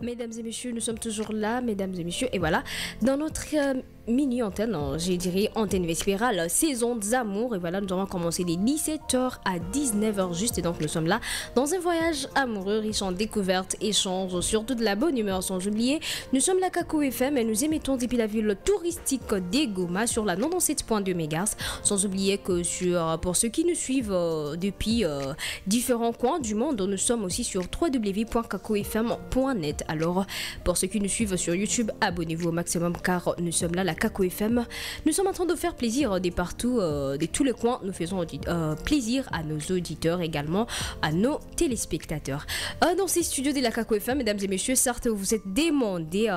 Mesdames et messieurs, nous sommes toujours là, mesdames et messieurs, et voilà, dans notre mini-antenne, je dirais antenne vespérale, saison d'amour, et voilà, nous allons commencer dès 17h à 19h juste, et donc nous sommes là dans un voyage amoureux, riche en découvertes, échanges, surtout de la bonne humeur, sans oublier, nous sommes la Kakou FM et nous émettons depuis la ville touristique des Goma sur la 97.2 MHz, sans oublier que pour ceux qui nous suivent depuis différents coins du monde, nous sommes aussi sur www.kakoufm.net. Alors, pour ceux qui nous suivent sur YouTube, abonnez-vous au maximum car nous sommes là, la Kakou FM. Nous sommes en train de faire plaisir de partout, de tous les coins. Nous faisons plaisir à nos auditeurs, également à nos téléspectateurs. Dans ces studios de la Kakou FM, mesdames et messieurs, certes, vous vous êtes demandé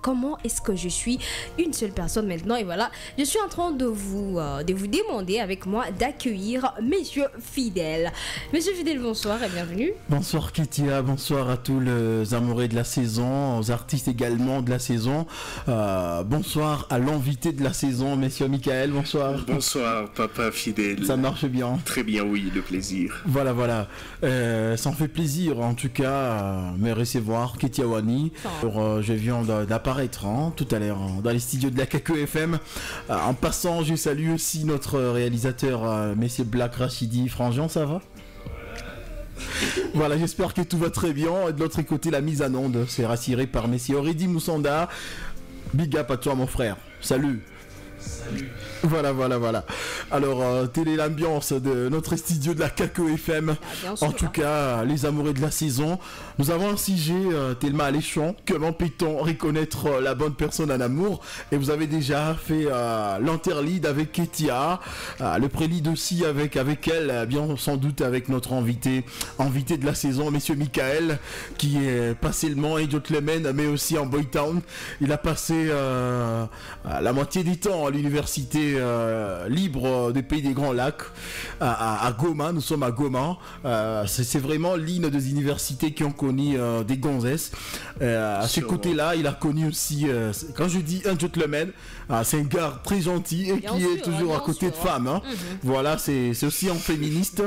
comment est-ce que je suis une seule personne maintenant. Et voilà, je suis en train de vous demander avec moi d'accueillir Monsieur Fidèle. Monsieur Fidèle, bonsoir et bienvenue. Bonsoir Kétia, bonsoir à tous les amoureux de la saison, aux artistes également de la saison. Bonsoir à l'invité de la saison, Monsieur Michael, bonsoir. Bonsoir Papa Fidèle. Ça marche bien? Très bien, oui, le plaisir. Voilà, voilà. Ça me fait plaisir en tout cas me recevoir, Kétia Wani. Je viens d'apparaître tout à l'heure dans les studios de la Kakou FM. En passant, je salue aussi notre réalisateur, Monsieur Black Rachidi Franjean, ça va? Voilà, j'espère que tout va très bien. Et de l'autre côté, la mise en onde, c'est rassuré par Messie Oridi Moussanda. Big up à toi, mon frère. Salut. Salut. Voilà. Alors, telle est l'ambiance de notre studio de la Kakou FM. En tout cas, les amoureux de la saison. Nous avons un sujet tellement alléchant. Comment peut-on reconnaître la bonne personne en amour? Et vous avez déjà fait l'interlead avec Ketia, le prélude aussi avec elle, bien sans doute avec notre invité de la saison, Monsieur Michael, qui est pas seulement un gentleman, mais aussi en Boytown. Il a passé la moitié du temps à l'université libre des pays des Grands Lacs à Goma. Nous sommes à Goma. C'est vraiment l'une des universités qui ont connu des gonzesses. À ce côté-là, il a connu aussi, quand je dis un gentleman, c'est un gars très gentil et qui est toujours à côté de femmes. Voilà, c'est aussi un féministe.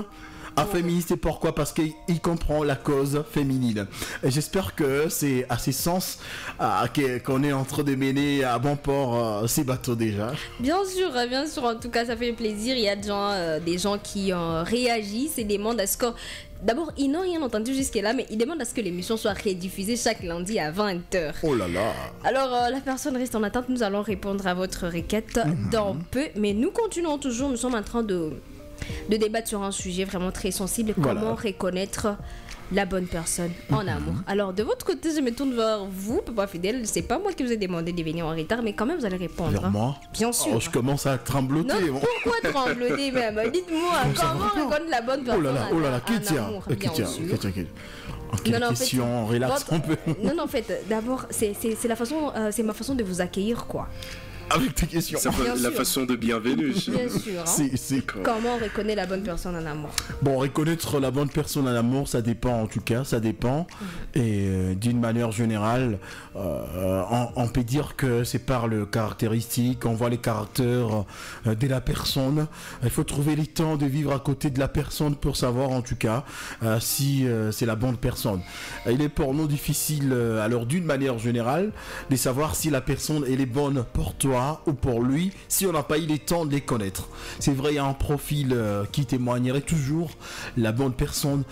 Un féministe, et pourquoi? Parce qu'il comprend la cause féminine. Et j'espère que c'est à ces sens qu'on est en train de mener à bon port ces bateaux déjà. Bien sûr, en tout cas ça fait plaisir. Il y a des gens qui réagissent et demandent à ce que... D'abord, ils n'ont rien entendu jusque-là, mais ils demandent à ce que l'émission soit rediffusée chaque lundi à 20h. Oh là là. Alors, la personne reste en attente. Nous allons répondre à votre requête dans peu. Mais nous continuons toujours. Nous sommes en train de débattre sur un sujet vraiment très sensible. Voilà. Comment reconnaître la bonne personne en amour. Alors, de votre côté, je me tourne vers vous, Papa Fidèle. C'est pas moi qui vous ai demandé de venir en retard, mais quand même, vous allez répondre. Vers moi? Bien sûr. Oh, je commence à trembloter. Non, pourquoi trembloter même? Dites-moi, comment reconnaître la bonne personne en amour? Kétia. Question, relax un peu. Non, en fait, d'abord, c'est ma façon de vous accueillir, quoi. Avec tes questions. C'est la façon de bienvenue. Bien sûr. Comment on reconnaît la bonne personne en amour? Bon, reconnaître la bonne personne en amour, ça dépend en tout cas, ça dépend. Et d'une manière générale, on peut dire que c'est par le caractéristique, on voit les caractères de la personne. Il faut trouver le temps de vivre à côté de la personne pour savoir en tout cas si c'est la bonne personne. Il est pour nous difficile, alors d'une manière générale, de savoir si la personne elle est bonne pour toi ou pour lui, si on n'a pas eu le temps de les connaître. C'est vrai, il y a un profil qui témoignerait toujours la bonne personne.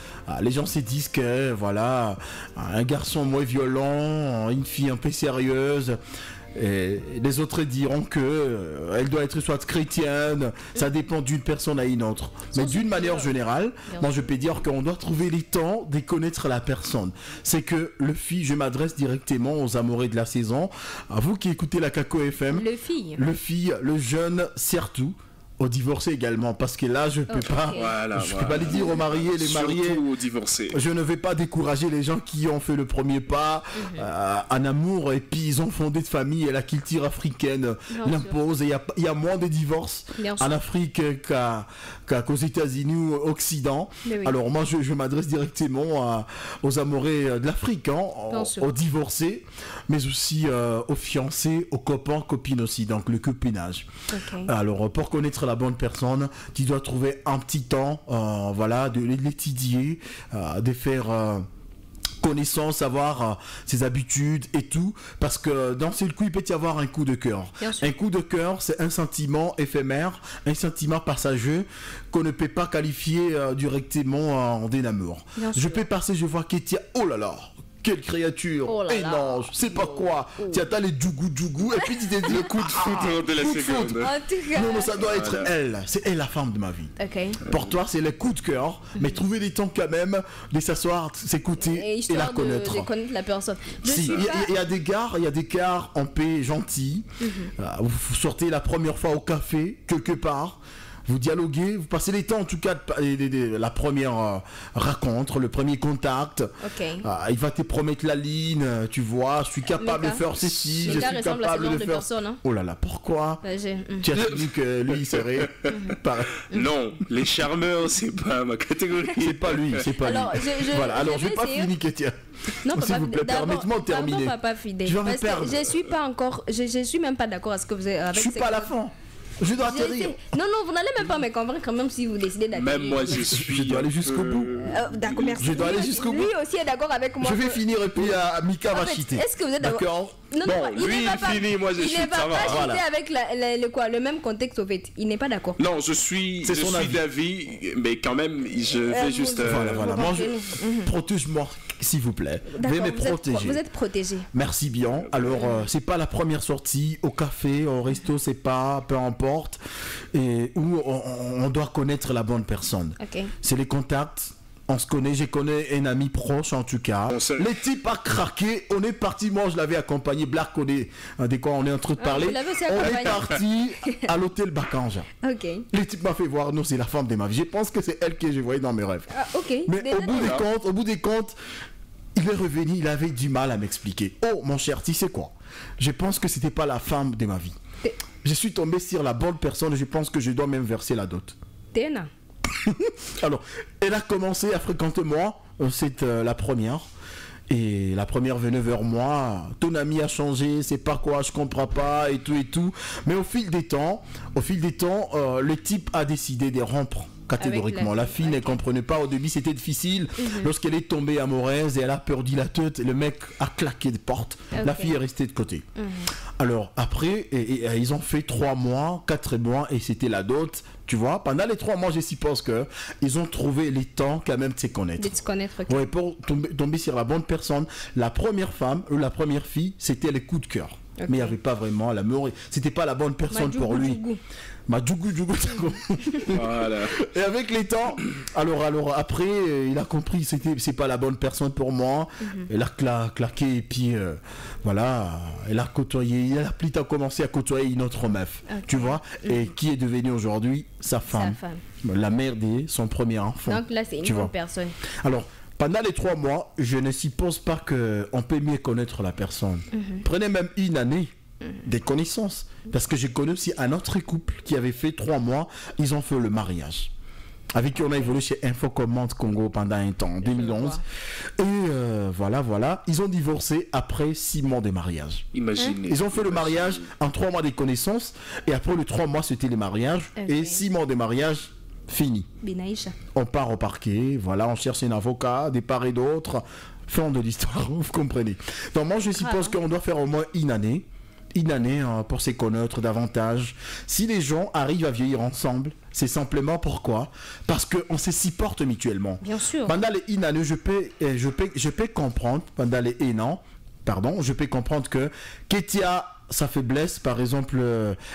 Les gens se disent que voilà, un garçon moins violent, une fille un peu sérieuse. Et les autres diront que elle doit être soit chrétienne, ça dépend d'une personne à une autre. Mais d'une manière générale, moi je peux dire qu'on doit trouver les temps de connaître la personne. C'est que le fille, je m'adresse directement aux amoureux de la saison, à vous qui écoutez la Kakou FM. Le jeune surtout. Aux divorcés également, parce que là je peux pas peux pas les dire aux mariés, surtout aux divorcés. Je ne vais pas décourager les gens qui ont fait le premier pas en amour et puis ils ont fondé de famille et la culture africaine l'impose. Il y a moins de divorces en Afrique qu'aux États-Unis ou au Occident. Alors moi je m'adresse directement aux amoureux de l'Afrique, aux divorcés, mais aussi aux fiancés, aux copains, copines aussi, donc le copinage. Alors pour connaître la bonne personne, tu dois trouver un petit temps, de l'étudier, de faire connaissance, savoir ses habitudes et tout, parce que dans ce coup il peut y avoir un coup de cœur. Un coup de cœur, c'est un sentiment éphémère, un sentiment passager qu'on ne peut pas qualifier directement d'un amour. Je peux passer, je vois Ketia, oh là là, quelle créature, énorme, je sais pas quoi. Tu attends les djougou et puis tu te dis le coup de foudre de la seconde. Non, ça doit être elle, c'est elle la femme de ma vie. Pour toi, c'est le coup de cœur, mais trouver des temps quand même de s'asseoir, s'écouter et la connaître. De connaître la personne. Il y a des gars en paix gentils. Vous sortez la première fois au café, quelque part. Vous dialoguez, vous passez les temps en tout cas de la première rencontre, le premier contact. Il va te promettre la ligne, tu vois, je suis capable de faire ceci, je suis capable de faire... Personne, hein. Oh là là, pourquoi tu as dit que lui il serait... Non, les charmeurs, c'est pas ma catégorie. C'est pas lui, c'est pas lui. Voilà, alors je vais pas finir, Ketia. Non, s'il vous plaît, permettez-moi de terminer. Papa fidèle. Je vais me perdre. Je suis pas encore, je suis même pas d'accord avec ce que vous avez. Je suis pas à la fin. Je dois atterrir. Non, vous n'allez même pas me convaincre quand même si vous décidez d'atterrir. Même moi, je dois aller jusqu'au bout. D'accord, merci. Je dois aller jusqu'au bout. Lui aussi est d'accord avec moi. Je vais finir et puis Mika va chiter. Est-ce que vous êtes d'accord? Non, lui il finit, moi je chute, ça va. Il ne va pas chiter avec le même contexte au fait. Il n'est pas d'accord. Non, je suis d'avis, mais quand même, je vais juste... Voilà. Protège-moi, s'il vous plaît. Veuillez me protéger. Vous êtes protégé. Merci bien. Alors, c'est pas la première sortie au café, au resto, c'est pas, peu importe, et où on doit connaître la bonne personne. C'est les contacts. On se connaît, je connais un ami proche en tout cas. Les types a craqué, on est parti, moi je l'avais accompagné, Black, on est en train de parler. On est parti à l'hôtel Bakanja. Les types m'a fait voir, non c'est la femme de ma vie. Je pense que c'est elle que je voyais dans mes rêves. Mais au bout des comptes, il est revenu, il avait du mal à m'expliquer. Oh mon cher, tu sais quoi? Je pense que c'était pas la femme de ma vie. Je suis tombé sur la bonne personne et je pense que je dois même verser la dot. Téna. Alors, elle a commencé à fréquenter moi, c'est la première. Et la première venait vers moi, ton ami a changé, c'est pas quoi, je comprends pas, et tout. Mais au fil des temps, le type a décidé de rompre catégoriquement. La fille ne comprenait pas, au début c'était difficile. Lorsqu'elle est tombée amoureuse et elle a perdu la tête, le mec a claqué de porte. La fille est restée de côté. Alors après, ils ont fait 3 mois, 4 mois et c'était la dot. Tu vois, pendant les 3 mois, je suppose qu'ils ont trouvé les temps quand même de se connaître. Ouais, pour tomber sur la bonne personne. La première femme ou la première fille, c'était le coup de cœur. Mais il n'y avait pas vraiment l'amour. C'était pas la bonne personne pour lui. Djougou. Voilà. Et avec les temps, alors après, il a compris c'est pas la bonne personne pour moi. Elle a claqué et puis voilà, elle a côtoyé, il a plutôt commencé à côtoyer une autre meuf, tu vois, et qui est devenue aujourd'hui sa femme, la mère de son premier enfant. Donc là, c'est une bonne personne. Alors, pendant les 3 mois, je ne suppose pas qu'on peut mieux connaître la personne. Prenez même une année des connaissances. Parce que j'ai connu aussi un autre couple qui avait fait 3 mois, ils ont fait le mariage. Avec qui on a évolué chez Infocommande Congo pendant un temps, en 2011. Et voilà. Ils ont divorcé après 6 mois de mariage. Imaginez. Ils ont fait le mariage en 3 mois de connaissances. Et après les 3 mois, c'était le mariage. Et 6 mois de mariage. Fini. On part au parquet, voilà, on cherche un avocat, des part et d'autres. Fin de l'histoire, vous comprenez. Donc moi, je suppose qu'on doit faire au moins une année pour se connaître davantage. Si les gens arrivent à vieillir ensemble, c'est simplement pourquoi? Parce qu'on se supporte mutuellement. Bien sûr. Pendant les une année, je peux comprendre, pendant les 1 an, je peux comprendre que Ketia, sa faiblesse, par exemple,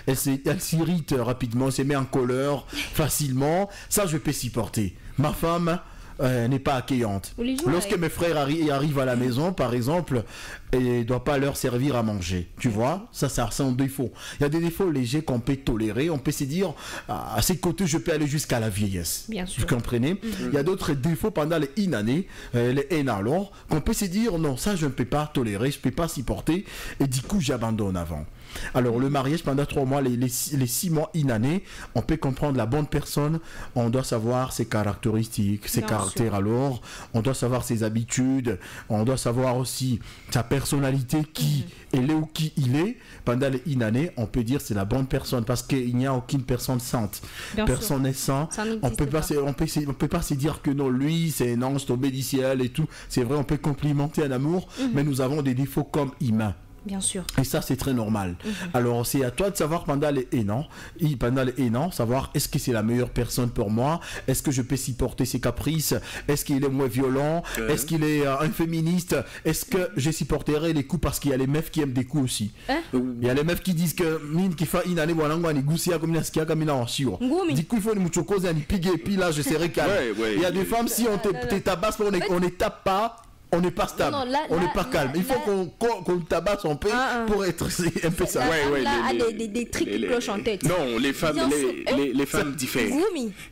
elle s'irrite rapidement, elle se met en colère facilement. Ça, je peux supporter. Ma femme n'est pas accueillante. Lorsque mes frères arrivent à la maison, par exemple, et ne doit pas leur servir à manger, tu vois, ça c'est un défaut. Il y a des défauts légers qu'on peut tolérer, on peut se dire à ces côtés je peux aller jusqu'à la vieillesse. Bien sûr. Vous comprenez? Il y a d'autres défauts pendant les une année, les haines alors, qu'on peut se dire non, ça je ne peux pas tolérer, je ne peux pas supporter, et du coup j'abandonne avant. Alors le mariage pendant 3 mois, les 6 mois, une année, on peut comprendre la bonne personne, on doit savoir ses caractéristiques, ses caractères alors, on doit savoir ses habitudes, on doit savoir aussi sa personnalité, qui elle est ou qui il est. Pendant une année, on peut dire c'est la bonne personne parce qu'il n'y a aucune personne sainte. Personne n'est saint. On peut pas se dire que non, lui c'est un ange tombé du ciel et tout. C'est vrai, on peut complimenter un amour, mais nous avons des défauts comme humains. Bien sûr. Et ça, c'est très normal. Alors, c'est à toi de savoir pendant les 1 an, savoir est-ce que c'est la meilleure personne pour moi, est-ce que je peux supporter ses caprices, est-ce qu'il est moins violent, est-ce qu'il est un féministe, est-ce que je supporterai les coups parce qu'il y a les meufs qui aiment des coups aussi. Il y a les meufs qui disent que mine qui fait une année, voilà, on est goussia comme ce qu'il y a comme une enchire. Du coup, il faut nous chocoser, nous piquer, et puis là, je serai calme. Il y a des femmes, si on te tabasse, on ne tape pas. On n'est pas stable, on n'est pas calme. Il faut qu'on tabasse en paix pour être un peu ça. Des trucs qui clochent en tête. Non, les femmes diffèrent.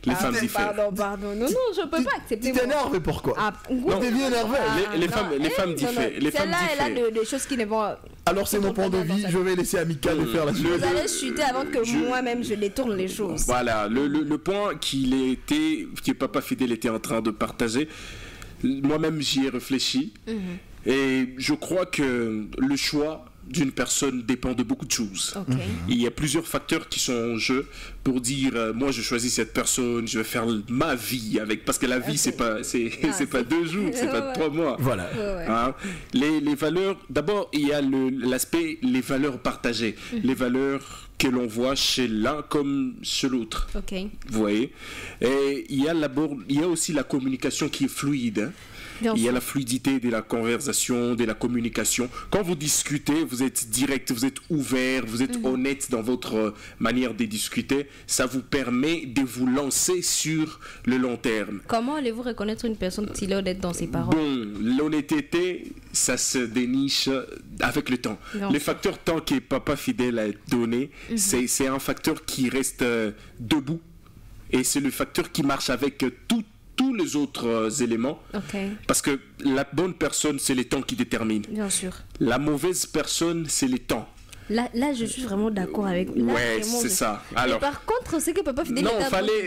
Les femmes diffèrent. Pardon. Non, je peux pas accepter. Tu t'énerves, pourquoi? Non, t'es bien énervé. Les femmes diffèrent. Celle-là, elle a des choses qui ne vont. Alors c'est mon point de vue, je vais laisser Amika de faire la suite. Vous allez chuter avant que moi-même je détourne les choses. Voilà, le point que Papa Fidèle était en train de partager. Moi-même, j'y ai réfléchi et je crois que le choix d'une personne dépend de beaucoup de choses. Il y a plusieurs facteurs qui sont en jeu pour dire moi je choisis cette personne, je vais faire ma vie avec, parce que la vie c'est pas 2 jours, c'est pas 3 mois. Voilà. Hein? Les valeurs, d'abord il y a l'aspect les valeurs partagées, les valeurs que l'on voit chez l'un comme chez l'autre. Vous voyez? Et il y a aussi la communication qui est fluide. Il y a la fluidité de la conversation, de la communication. Quand vous discutez, vous êtes direct, vous êtes ouvert, vous êtes honnête dans votre manière de discuter. Ça vous permet de vous lancer sur le long terme. Comment allez-vous reconnaître une personne s'il est honnête dans ses paroles? Bon, l'honnêteté, ça se déniche avec le temps. Le facteur temps que Papa Fidèle a donné, c'est un facteur qui reste debout. Et c'est le facteur qui marche avec tous les autres éléments. Parce que la bonne personne, c'est les temps qui déterminent. Bien sûr. La mauvaise personne, c'est les temps. Là, je suis vraiment d'accord avec vous. Ouais, c'est ça. Alors, par contre, c'est que Papa Fidèle... Non,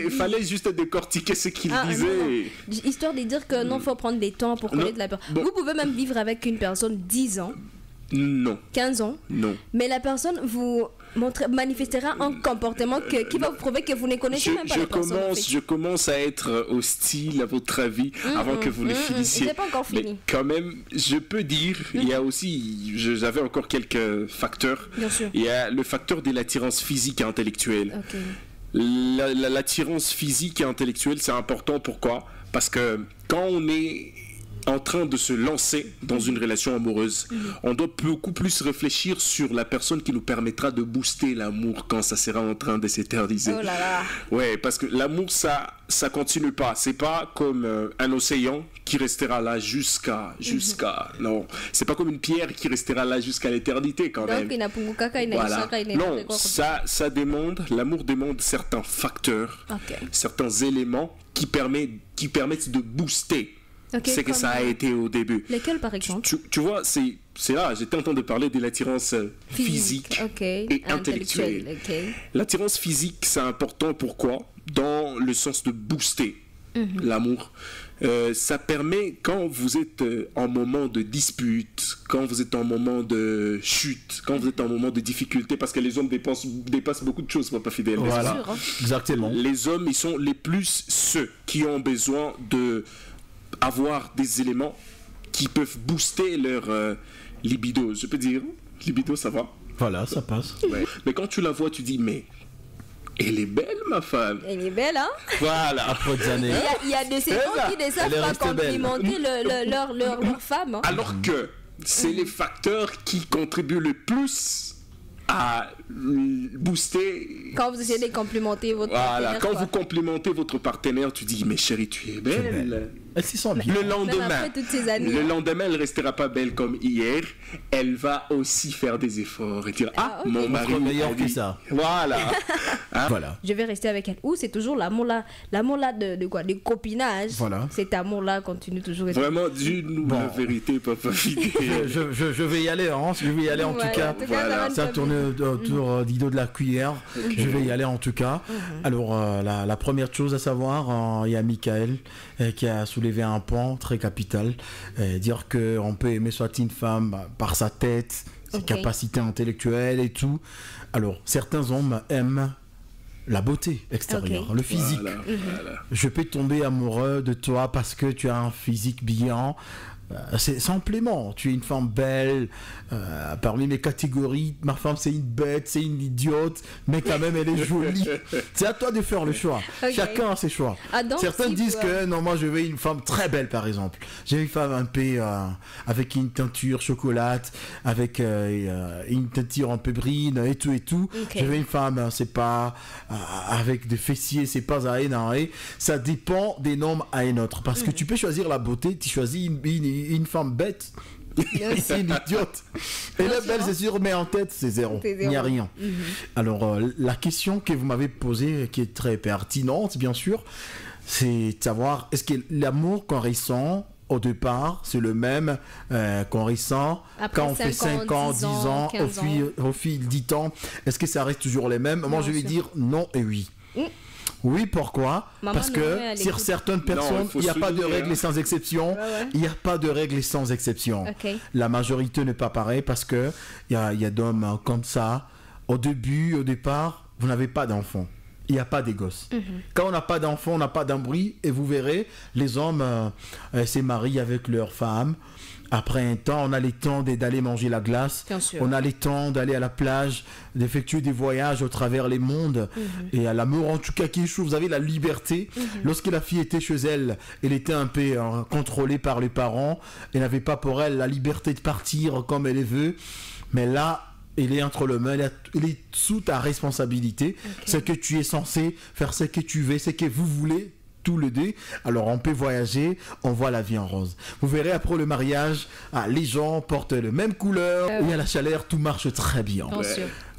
fallait juste décortiquer ce qu'il disait. Non. Histoire de dire que non, faut prendre des temps pour connaître la personne. Vous pouvez même vivre avec une personne 10 ans. Non. 15 ans. Non. Mais la personne vous manifestera un comportement qui va vous prouver que vous ne connaissez même pas la personne. Je commence à être hostile à votre avis avant que vous ne finissiez. C'est pas encore fini. Mais quand même, je peux dire, il y a aussi, j'avais encore quelques facteurs. Bien sûr. Il y a le facteur de l'attirance physique et intellectuelle. L'attirance physique et intellectuelle, c'est important. Pourquoi? Parce que quand on est en train de se lancer dans une relation amoureuse, on doit beaucoup plus réfléchir sur la personne qui nous permettra de booster l'amour quand ça sera en train de s'éterniser. Oh là là. Ouais, parce que l'amour, ça continue pas. C'est pas comme un océan qui restera là jusqu'à... Non, c'est pas comme une pierre qui restera là jusqu'à l'éternité quand même. Voilà. Non, ça demande, l'amour demande certains facteurs, certains éléments qui permettent de booster. C'est que ça a été au début. Lesquels par exemple? Tu vois, c'est là, j'étais en train de parler de l'attirance physique et intellectuelle. L'attirance physique, c'est important, pourquoi? Dans le sens de booster l'amour. Ça permet, quand vous êtes en moment de dispute, quand vous êtes en moment de chute, quand vous êtes en moment de difficulté, parce que les hommes dépassent beaucoup de choses, Papa Fidèle. Voilà, exactement. Les hommes, ils sont les plus ceux qui ont besoin de avoir des éléments qui peuvent booster leur libido. Je peux dire, libido, ça va. Voilà, ça passe. Ouais. Mais quand tu la vois, tu dis, mais elle est belle, ma femme. Elle est belle, hein? Voilà. Après des années. Il y a des saisons qui ne savent pas complimenter leur femme. Hein? Alors que c'est les facteurs qui contribuent le plus à booster. Quand vous essayez de complimenter votre partenaire. Quand vous complimentez votre partenaire, tu dis, mais chérie, tu es belle. Elle s'y sent bien. Le lendemain, elle ne restera pas belle comme hier. Elle va aussi faire des efforts et dire okay. Mon mari est meilleur que ça. Voilà. Voilà. Je vais rester avec elle. Ou c'est toujours l'amour là de quoi, de copinage. Voilà. Cet amour là continue toujours. Vraiment, dis-nous la vérité, papa fidèle. je vais y aller, hein. Je vais y aller en tout cas. Voilà. Ça tourne autour d'Ido de la cuillère. Okay. Je vais y aller en tout cas. Alors la première chose à savoir, il y a Michael qui a soulevé un point très capital, dire qu'on peut aimer soit une femme par sa tête, ses capacités intellectuelles et tout. Alors certains hommes aiment la beauté extérieure, le physique. Voilà. Je peux tomber amoureux de toi parce que tu as un physique bien. C'est simplement, tu es une femme belle, parmi mes catégories, ma femme c'est une bête, c'est une idiote, mais quand même elle est jolie. C'est à toi de faire le choix. Chacun a ses choix. Certains disent que non, moi je veux une femme très belle par exemple. J'ai une femme un peu avec une teinture chocolate, avec une teinture un peu brune et tout. Je veux une femme, c'est pas avec des fessiers, c'est pas à un. Ça dépend d'un homme à un autre. Parce que tu peux choisir la beauté, tu choisis une femme bête, c'est une idiote. Et la belle, c'est sûr, mais en tête, c'est zéro. Il n'y a rien. Alors, la question que vous m'avez posée, qui est très pertinente, bien sûr, c'est de savoir, est-ce que l'amour qu'on ressent au départ, c'est le même qu'on ressent quand on fait 5 ans, 10 ans, au fil du temps, est-ce que ça reste toujours les mêmes? Moi, je vais dire non et oui. Oui, pourquoi? Parce que sur certaines personnes, il n'y a pas de règles sans exception. Il n'y a pas de règles sans exception. La majorité n'est pas pareille parce qu'il y a d'hommes comme ça. Au départ, vous n'avez pas d'enfants. Il n'y a pas des gosses. Quand on n'a pas d'enfants, on n'a pas d'un bruit. Et vous verrez, les hommes se marient avec leurs femmes. Après un temps, on a le temps d'aller manger la glace. On a le temps d'aller à la plage, d'effectuer des voyages au travers les mondes. Et à l'amour, en tout cas, qui est chaud, vous avez la liberté. Lorsque la fille était chez elle, elle était un peu contrôlée par les parents. Elle n'avait pas pour elle la liberté de partir comme elle veut. Mais là, elle est entre le main, elle est sous ta responsabilité. C'est que tu es censé faire ce que tu veux, ce que vous voulez. Tous les deux, alors on peut voyager, on voit la vie en rose. Vous verrez après le mariage, les gens portent la même couleur, il y a la chaleur, tout marche très bien.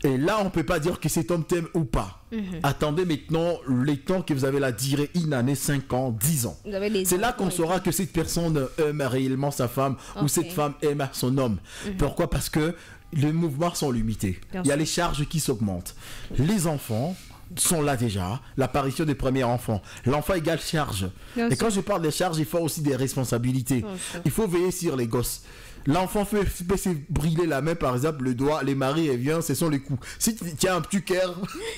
Et là, on ne peut pas dire que cet homme t'aime ou pas. Attendez maintenant les temps que vous avez la durée, une année, 5 ans, 10 ans. C'est là qu'on saura que cette personne aime réellement sa femme ou cette femme aime son homme. Pourquoi? Parce que les mouvements sont limités. Il y a les charges qui s'augmentent. Les enfants sont là déjà, l'apparition des premiers enfants. L'enfant égale charge. Et quand je parle des charges, il faut aussi des responsabilités. Il faut veiller sur les gosses. L'enfant peut se brûler la main, par exemple, le doigt, les maris, et vient, ce sont les coups. Si tu as un petit cœur,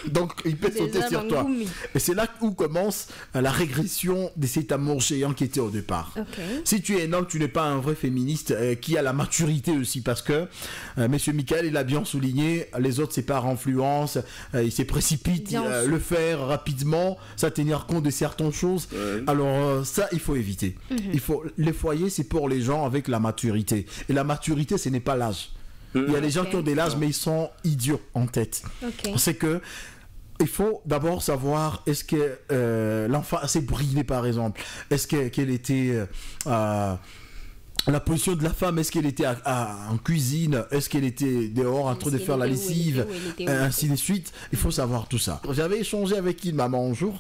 donc il peut sauter sur toi. Et c'est là où commence la régression de cet amour géant qui était au départ. Si tu es un homme, tu n'es pas un vrai féministe qui a la maturité aussi, parce que monsieur Michael, il a bien souligné, les autres, c'est par influence, il se précipite, le faire rapidement, ça tenir compte de certaines choses. Alors ça, il faut éviter. Les foyers, c'est pour les gens avec la maturité. Et la maturité, ce n'est pas l'âge. Il y a des gens qui ont de l'âge, mais ils sont idiots en tête. C'est que il faut d'abord savoir, est-ce que l'enfant s'est brûlé, par exemple? Est-ce qu'elle était... la position de la femme, est-ce qu'elle était en cuisine? Est-ce qu'elle était dehors en train de faire la lessive? Ainsi de suite. Il faut savoir tout ça. J'avais échangé avec une maman un jour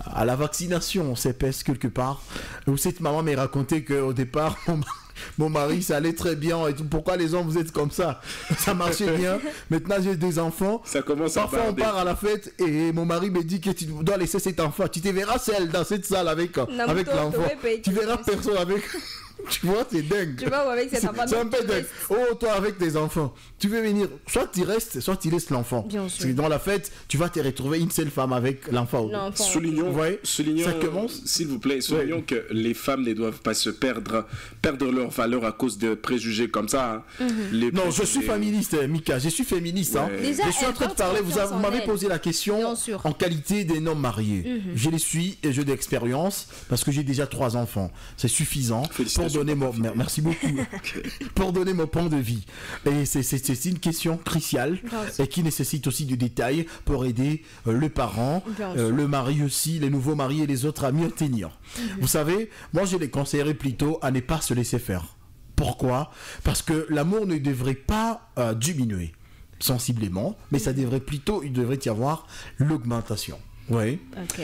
à la vaccination, on s'épaisse quelque part, où cette maman m'a raconté qu'au départ, mon mari, ça allait très bien. Et tout. Pourquoi les hommes, vous êtes comme ça? Ça marchait bien. Maintenant, j'ai des enfants. Ça commence Parfois, on part à la fête et mon mari me dit que tu dois laisser cet enfant. Tu te verras seul dans cette salle avec l'enfant. Tu verras personne avec... Tu vois, c'est dingue. Tu vois, avec cet enfant. C'est un peu dingue. Oh, toi, avec tes enfants, tu veux venir, soit tu restes, soit tu laisses l'enfant. Bien sûr. Parce que dans la fête, tu vas te retrouver une seule femme avec l'enfant. Soulignons, ça commence. S'il vous plaît, soulignons que les femmes ne doivent pas se perdre leur valeur à cause de préjugés comme ça. Non, je suis féministe, Mika. Je suis féministe. Déjà, je suis en train de parler. Vous m'avez posé la question en qualité d'un homme marié. Je les suis et j'ai de l'expérience parce que j'ai déjà 3 enfants. C'est suffisant pour donner merci beaucoup pour donner mon point de vie. Et c'est une question cruciale et qui nécessite aussi du détail pour aider le parent, le mari aussi, les nouveaux maris et les autres à mieux tenir. Vous savez, moi je les conseillerais plutôt à ne pas se laisser faire. Pourquoi? Parce que l'amour ne devrait pas diminuer sensiblement, mais il devrait y avoir l'augmentation. Oui. Ok.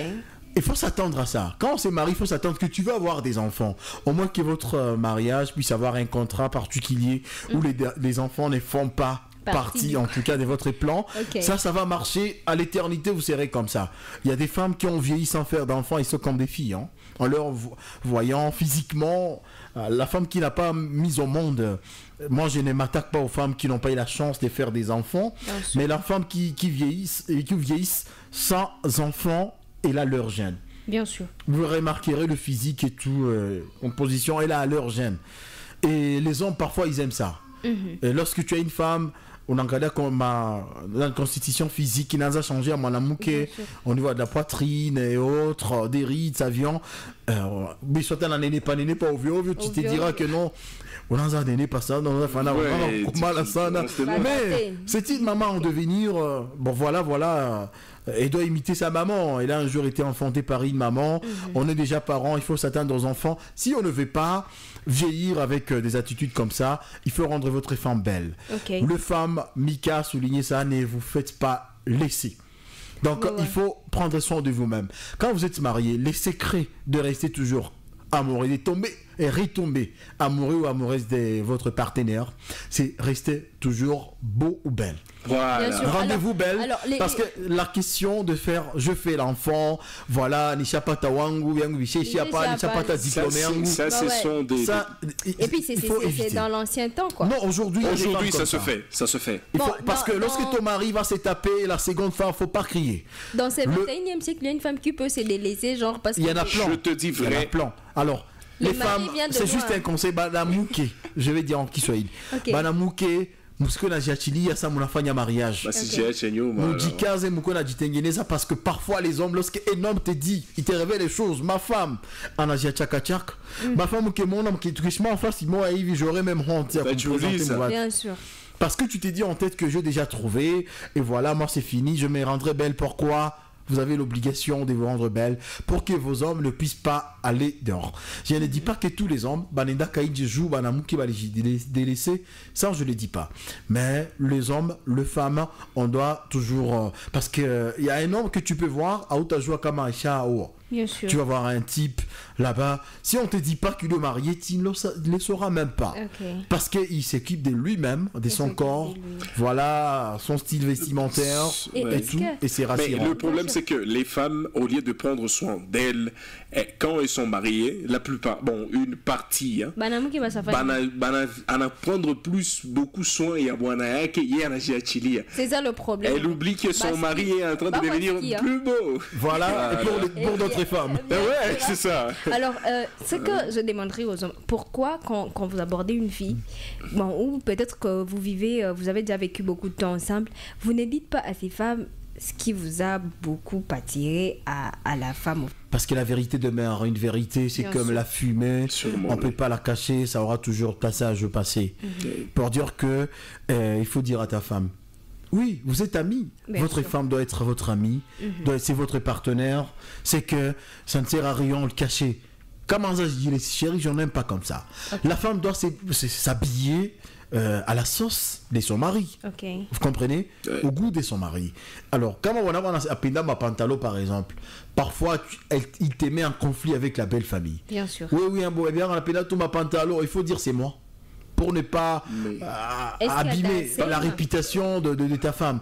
Il faut s'attendre à ça. Quand on se marie, il faut s'attendre que tu vas avoir des enfants. Au moins que votre mariage puisse avoir un contrat particulier où les enfants ne font pas partie, en tout cas, de votre plan. Okay. Ça va marcher à l'éternité, vous serez comme ça. Il y a des femmes qui ont vieilli sans faire d'enfants, ils sont comme des filles. Hein. En leur voyant physiquement, la femme qui n'a pas mis au monde, moi je ne m'attaque pas aux femmes qui n'ont pas eu la chance de faire des enfants, mais la femme qui vieillissent sans enfants, elle a leur gène. Bien sûr. Vous remarquerez le physique et tout, en position, elle a leur gène. Et les hommes, parfois, ils aiment ça. Et lorsque tu as une femme, on a regardé comme la constitution physique qui n'a pas changé à mon amour au niveau de la poitrine et autres, des rides, avions. Mais soit un néné pas au vieux, tu te diras que non. On a donné pas ça, on a fait mais c'est une maman en devenir. Bon voilà. Elle doit imiter sa maman. Elle a un jour été enfantée par une maman. On est déjà parents, il faut s'attendre aux enfants. Si on ne veut pas vieillir avec des attitudes comme ça, il faut rendre votre femme belle. Okay. Le femme, Mika a souligné ça, ne vous faites pas laisser. Donc il faut prendre soin de vous-même. Quand vous êtes marié, les secrets de rester toujours amoureux, de tomber et retomber amoureux ou amoureuse de votre partenaire, c'est rester toujours beau ou belle. Voilà. Rendez-vous belle, parce que la question de faire je fais l'enfant, voilà, nishapata wangu yangu vishiapa nishapata diplômé yangu, ça ce sont des et puis c'est dans l'ancien temps quoi. Non, aujourd'hui ça se fait. Parce que lorsque ton mari va se taper la seconde femme, faut pas crier. Dans ce 21e siècle, il y a une femme qui peut se délaisser genre parce que il y en a plein. Je te dis vrai. Il y en a plein. Alors les femmes, c'est juste un conseil, banamouke, je vais dire en Kiswahili. Banamouke, musko na jiachilia ça munafanya mariage. Mujikaze muko na jitengeneza parce que parfois les hommes, lorsque un homme te dit, il te révèle les choses, ma femme, ana jiachakachak, ma femme qui mon homme qui tukishma en face, moi hivi j'aurais même honte à présenter moi. Bien sûr. Parce que tu t'es dit en tête que j'ai déjà trouvé et voilà, moi c'est fini, je me rendrai belle. Pourquoi? Vous avez l'obligation de vous rendre belle pour que vos hommes ne puissent pas aller dehors. Je ne dis pas que tous les hommes, Banenda Kaïdji joue, Banamouki va les délaisser, ça je ne le dis pas. Mais les hommes, les femmes, on doit toujours... parce qu'il y a un homme que tu peux voir, à Outajoua Kamaïcha, bien sûr. Tu vas voir un type là-bas. Si on ne te dit pas qu'il est marié, tu ne le sauras même pas. Okay. Parce qu'il s'occupe de lui-même, de son corps, voilà, son style vestimentaire et tout. Et c'est rassurant. Mais le problème, c'est que les femmes, au lieu de prendre soin d'elles, quand elles sont mariées, la plupart, une partie, en prendre beaucoup soin et c'est ça le problème. Elle oublie que son mari est en train de devenir plus beau. Voilà, et pour d'autres femmes. Ouais, c'est ça. Alors, ce que je demanderais aux hommes, pourquoi quand vous abordez une fille, ou peut-être que vous avez déjà vécu beaucoup de temps ensemble, vous ne dites pas à ces femmes ce qui vous a beaucoup attiré à la femme. Parce que la vérité demeure une vérité, c'est bien comme sûr. La fumée, on ne peut pas la cacher, ça aura toujours passage passé. Pour dire que il faut dire à ta femme, oui, vous êtes amis. Bien votre sûr. Femme doit être votre amie, c'est votre partenaire. C'est que ça ne sert à rien de le cacher. Comment ça, je dis, chérie, j'en aime pas comme ça. Okay. La femme doit s'habiller à la sauce de son mari. Okay. Vous comprenez? Au goût de son mari. Alors, quand on a un ma pantalon, par exemple, parfois, il te met en conflit avec la belle famille. Bien sûr. Oui, bien, on a pédé tout ma pantalon, il faut dire c'est moi. Pour ne pas abîmer la réputation de ta femme.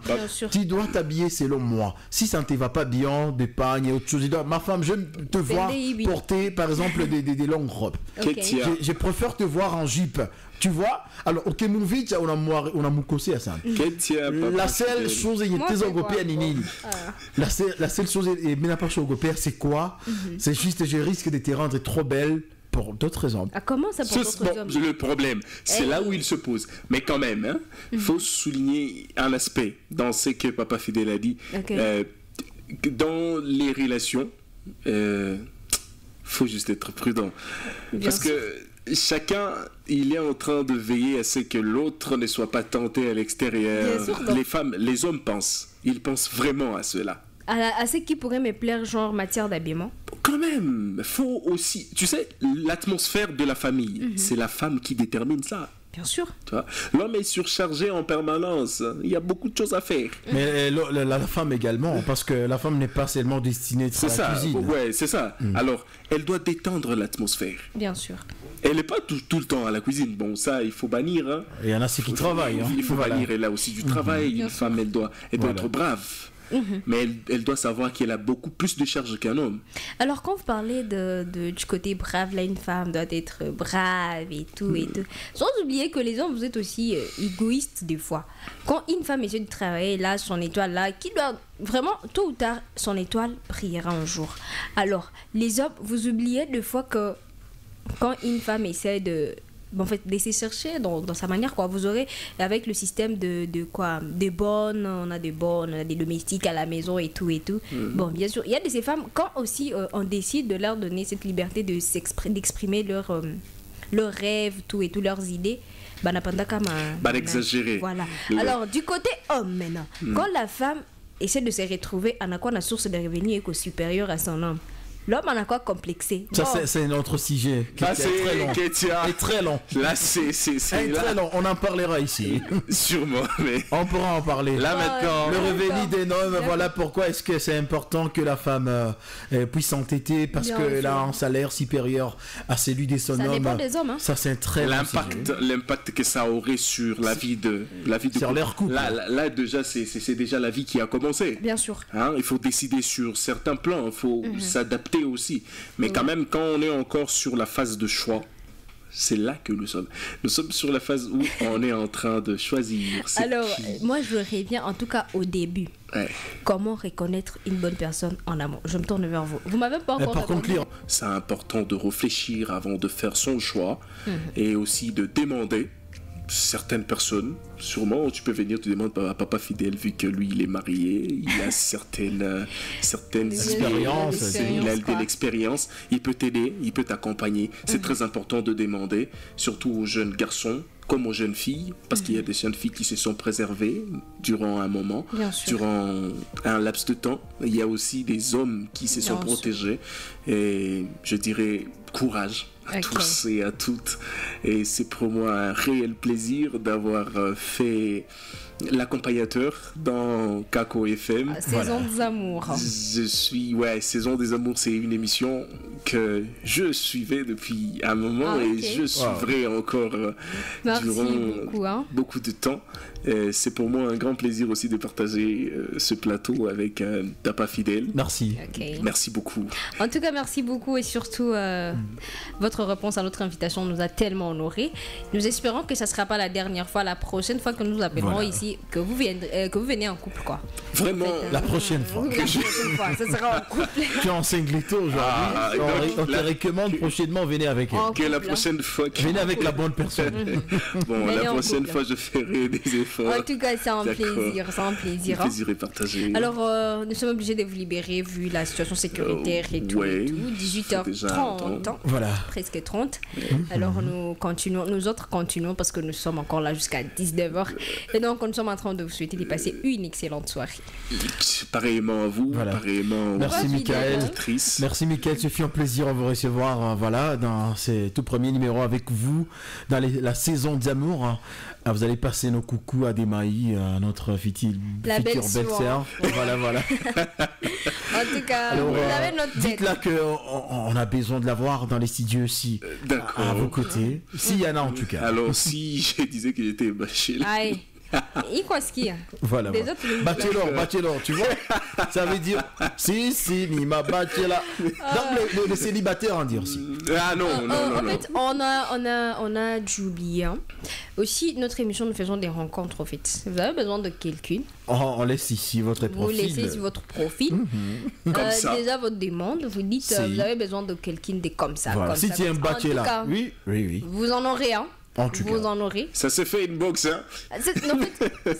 Tu dois t'habiller selon moi. Si ça ne te va pas bien, des pagnes et autre chose, ma femme, j'aime te voir porter par exemple des longues robes. Okay. Je préfère te voir en jupe. Tu vois? Alors, ok, mon vite, on a moukossé à ça. La seule chose, il y a des ogopés à Nini. La seule chose, et bien pas c'est quoi? C'est juste, je risque de te rendre trop belle. Pour d'autres raisons. Comment ça pour d'autres hommes? Le problème, c'est là où il se pose. Mais quand même, il faut souligner un aspect dans ce que Papa Fidèle a dit. Okay. Dans les relations, faut juste être prudent. Parce que chacun, il est en train de veiller à ce que l'autre ne soit pas tenté à l'extérieur. Les femmes, les hommes pensent. Ils pensent vraiment à cela. À ce qui pourrait me plaire, genre matière d'habillement. Quand même, faut aussi... Tu sais, l'atmosphère de la famille, c'est la femme qui détermine ça. Bien sûr. L'homme est surchargé en permanence. Il y a beaucoup de choses à faire. Mais la femme également, parce que la femme n'est pas seulement destinée à la cuisine. Ouais, c'est ça. Alors, elle doit détendre l'atmosphère. Bien sûr. Elle n'est pas tout le temps à la cuisine. Bon, ça, il faut bannir. Hein. Et il y en a ceux qui travaillent. Il faut bannir. Elle a aussi du travail. Une femme, elle doit être brave. Mais elle doit savoir qu'elle a beaucoup plus de charges qu'un homme. Alors quand vous parlez du côté brave, là une femme doit être brave et tout et tout, sans oublier que les hommes vous êtes aussi égoïstes des fois. Quand une femme essaie de travailler là, son étoile là, qui doit vraiment tôt ou tard, son étoile brillera un jour. Alors les hommes, vous oubliez des fois que quand une femme essaie de laissez chercher dans sa manière, quoi. Vous aurez, avec le système de bonnes, on a des domestiques à la maison et tout. Bon, bien sûr, il y a de ces femmes, quand aussi on décide de leur donner cette liberté d'exprimer leurs rêves, tout et tout, leurs idées, d'exagérer. Voilà. Alors, du côté homme maintenant, quand la femme essaie de se retrouver en quoi la source de revenus est supérieure à son homme, l'homme en a quoi complexé? Ça, c'est un autre sujet. C'est très long. Là, c'est très long. On en parlera ici. Sûrement, mais... On pourra en parler. Là, maintenant... Le revenu des hommes, voilà pourquoi est-ce que c'est important que la femme puisse s'entêter, parce qu'elle a un salaire supérieur à celui de son homme. Ça dépend des hommes. Hein. Ça, c'est un très long sujet. L'impact que ça aurait sur la vie de sur leur couple. Là, déjà, c'est déjà la vie qui a commencé. Bien sûr. Hein, il faut décider sur certains plans. Il faut s'adapter aussi, mais quand même quand on est encore sur la phase de choix, c'est là que nous sommes sur la phase où on est en train de choisir. Alors moi je reviens en tout cas au début. Comment reconnaître une bonne personne en amour? Je me tourne vers vous. Vous m'avez pas encore répondu. C'est important de réfléchir avant de faire son choix et aussi de demander. Certaines personnes, sûrement, tu peux venir te demander à Papa Fidèle, vu que lui, il est marié, il a certaines expériences, il a de l'expérience, il peut t'aider, il peut t'accompagner. C'est très important de demander, surtout aux jeunes garçons, comme aux jeunes filles, parce qu'il y a des jeunes filles qui se sont préservées durant un moment, durant un laps de temps. Il y a aussi des hommes qui se sont protégés, et je dirais courage à tous et à toutes. Et c'est pour moi un réel plaisir d'avoir fait l'accompagnateur dans Kako FM. Saison des Amours. Saison des Amours, c'est une émission que je suivais depuis un moment et je suivrai encore durant beaucoup de temps. C'est pour moi un grand plaisir aussi de partager ce plateau avec Papa Fidèle. Merci. Merci beaucoup. En tout cas, merci beaucoup et surtout votre réponse à notre invitation nous a tellement honorés. Nous espérons que ça ne sera pas la dernière fois, la prochaine fois que nous appellerons ici, que vous venez en couple, quoi. Vraiment. La prochaine fois. La prochaine fois, ça sera en couple. Tu es en singleto aujourd'hui. On te recommande prochainement, venez avec elle. Que la prochaine fois. Venez avec la bonne personne. Bon, la prochaine fois, je ferai des efforts. En tout cas, c'est un plaisir. C'est un plaisir. Le plaisir est partagé. Alors, nous sommes obligés de vous libérer vu la situation sécuritaire et tout. 18h30. Voilà. Presque 30. Alors, nous autres continuons parce que nous sommes encore là jusqu'à 19h. Et donc, nous sommes en train de vous souhaiter de passer une excellente soirée. Pareillement à vous, pareillement. Merci Michael. Merci Michael, ce fut un plaisir de vous recevoir dans ces tout premiers numéros avec vous dans la saison d'amour. Vous allez passer nos coucous à Demaï, notre future belle-sœur. Voilà. En tout cas, alors, vous avez notre tête. Dites-là qu'on a besoin de la voir dans les studios aussi, à vos côtés. S'il y en a en tout cas. Alors si je disais que j'étais bâché là. Aïe. Voilà. Bachelor, tu vois. Ça veut dire si, Nima Bachelor. Donc les célibataires en dire aussi. Ah non. En fait, on a dû oublier. Aussi, notre émission, nous faisons des rencontres en fait. Vous avez besoin de quelqu'un. On laisse ici votre profil. Vous laissez ici votre profil. Comme ça. Déjà votre demande, vous dites vous avez besoin de quelqu'un de comme ça. Voilà. Comme si ça, tu es un bachelor, oui. Vous en aurez un. En tout vous cas. en aurez. Ça s'est fait une box, hein. Non,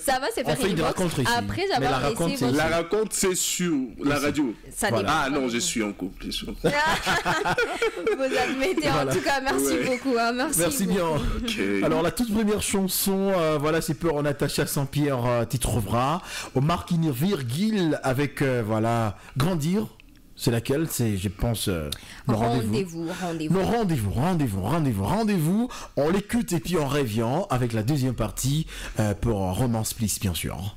ça va, c'est On fait une raconte ici. Après Mais la avoir raconte, laissé c'est- La raconte, c'est sur la radio. Ça Voilà. dépend. Ah non, je suis en couple, bien sûr. Vous admettez, Voilà. en tout cas, merci Ouais. beaucoup. Hein, Merci beaucoup. bien. Ok. Alors la toute première chanson, voilà, c'est Peur en Natacha Saint-Pierre, t'y trouveras. Au Marquis Virgile avec, voilà, Grandir. C'est laquelle? C'est, je pense, le rendez-vous. Rendez-vous. On l'écoute et puis on revient avec la deuxième partie pour Romance Please, bien sûr.